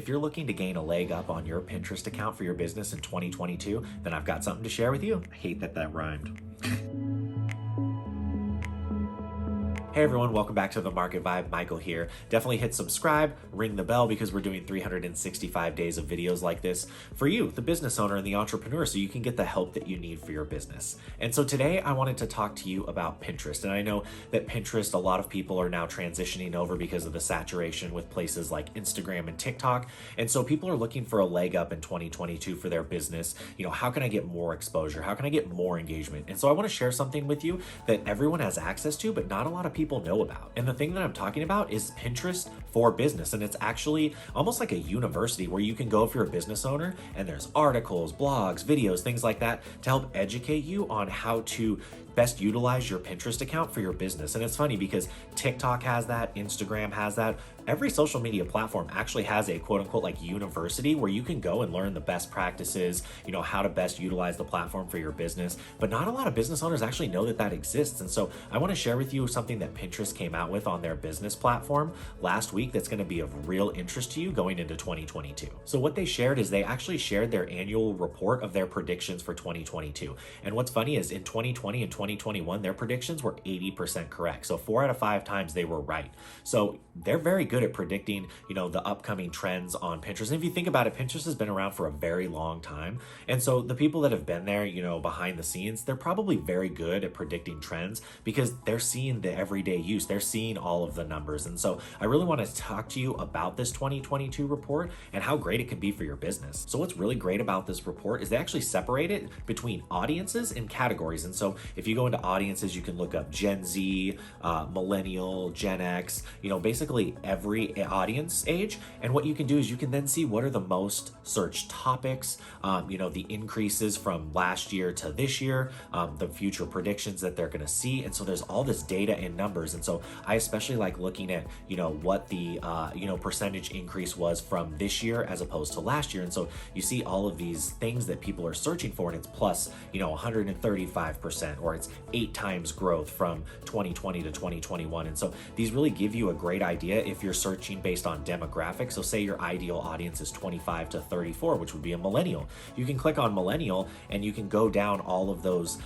if you're looking to gain a leg up on your Pinterest account for your business in 2022, then I've got something to share with you. I hate that that rhymed. Hey everyone, welcome back to The Market Vibe. Michael here. Definitely hit subscribe, ring the bell, because we're doing 365 days of videos like this for you, the business owner and the entrepreneur, so you can get the help that you need for your business. And so today I wanted to talk to you about Pinterest. And I know that Pinterest, a lot of people are now transitioning over because of the saturation with places like Instagram and TikTok. And so people are looking for a leg up in 2022 for their business. You know, how can I get more exposure? How can I get more engagement? And so I want to share something with you that everyone has access to, but not a lot of people know about. And the thing that I'm talking about is Pinterest for business. And it's actually almost like a university where you can go if you're a business owner, and there's articles, blogs, videos, things like that to help educate you on how to best utilize your Pinterest account for your business. And it's funny because TikTok has that, Instagram has that. Every social media platform actually has a quote unquote like university where you can go and learn the best practices, you know, how to best utilize the platform for your business. But not a lot of business owners actually know that that exists. And so I want to share with you something that Pinterest came out with on their business platform last week that's going to be of real interest to you going into 2022. So what they shared is they actually shared their annual report of their predictions for 2022. And what's funny is in 2020 and 2021, their predictions were 80% correct. So 4 out of 5 times they were right. So they're very good at predicting, you know, the upcoming trends on Pinterest. And if you think about it, Pinterest has been around for a very long time. And so the people that have been there, you know, behind the scenes, they're probably very good at predicting trends because they're seeing the everyday use. They're seeing all of the numbers. And so I really want to talk to you about this 2022 report and how great it can be for your business. So what's really great about this report is they actually separate it between audiences and categories. And so if you go into audiences, you can look up Gen Z, millennial, Gen X, you know, basically every audience age. And what you can do is you can then see what are the most searched topics, you know, the increases from last year to this year, the future predictions that they're going to see. And so there's all this data and numbers. And so I especially like looking at, you know, what the, you know, percentage increase was from this year as opposed to last year. And so you see all of these things that people are searching for, and it's plus, you know, 135%, or it's 8 times growth from 2020 to 2021. And so these really give you a great idea if you're searching based on demographics. So say your ideal audience is 25 to 34, which would be a millennial. You can click on millennial and you can go down all of those,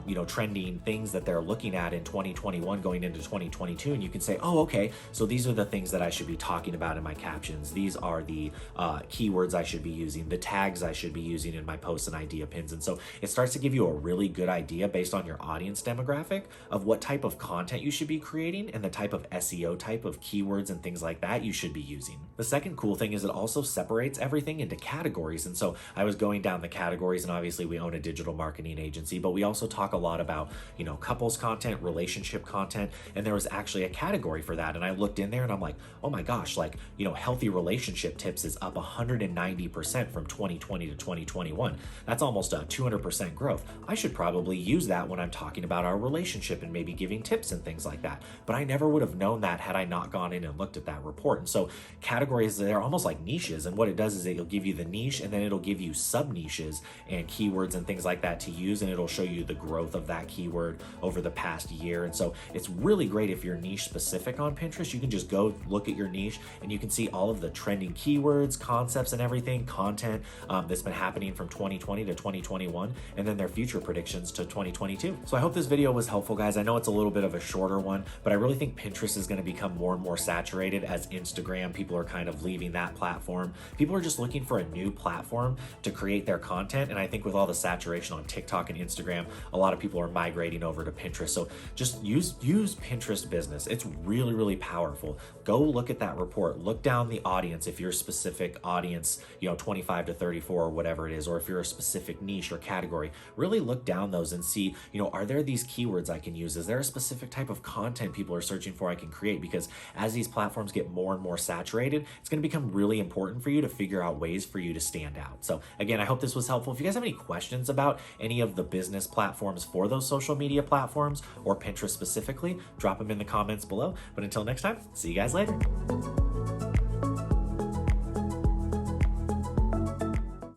you know, trending things that they're looking at in 2021 going into 2022. And you can say, oh, okay, so these are the things that I should be talking about in my captions. These are the keywords I should be using, the tags I should be using in my posts and idea pins. And so it starts to give you a really good idea based on your audience demographic of what type of content you should be creating and the type of SEO type of keywords and things like that you should be using. The second cool thing is it also separates everything into categories. And so I was going down the categories, and obviously we own a digital marketing agency, but we also talk a lot about, you know, couples content, relationship content, and there was actually a category for that. And I looked in there and I'm like, oh my gosh, like, you know, healthy relationship tips is up 190% from 2020 to 2021. That's almost a 200% growth. I should probably use that when I'm talking about our relationship and maybe giving tips and things like that. But I never would have known that had I not gone in and looked at that report. And so categories, they're almost like niches. And what it does is it'll give you the niche, and then it'll give you sub niches and keywords and things like that to use. And it'll show you the growth of that keyword over the past year. And so it's really great if you're niche specific on Pinterest. You can just go look at your niche and you can see all of the trending keywords, concepts, and everything, content that's been happening from 2020 to 2021, and then their future predictions to 2022. So I hope this video was helpful, guys. I know it's a little bit of a shorter one, but I really think Pinterest is going to become more and more saturated as Instagram. People are kind of leaving that platform. People are just looking for a new platform to create their content. And I think with all the saturation on TikTok and Instagram, a lot of people are migrating over to Pinterest. So just use Pinterest Business. It's really, really powerful. Go look at that report. Look down the audience if you're a specific audience, you know, 25 to 34 or whatever it is, or if you're a specific niche or category. Really look down those and see, you know, are there these keywords I can use? Is there a specific type of content people are searching for I can create? Because as these platforms get more and more saturated, it's going to become really important for you to figure out ways for you to stand out. So again, I hope this was helpful. If you guys have any questions about any of the business platforms for those social media platforms or Pinterest specifically, drop them in the comments below. But until next time, see you guys later.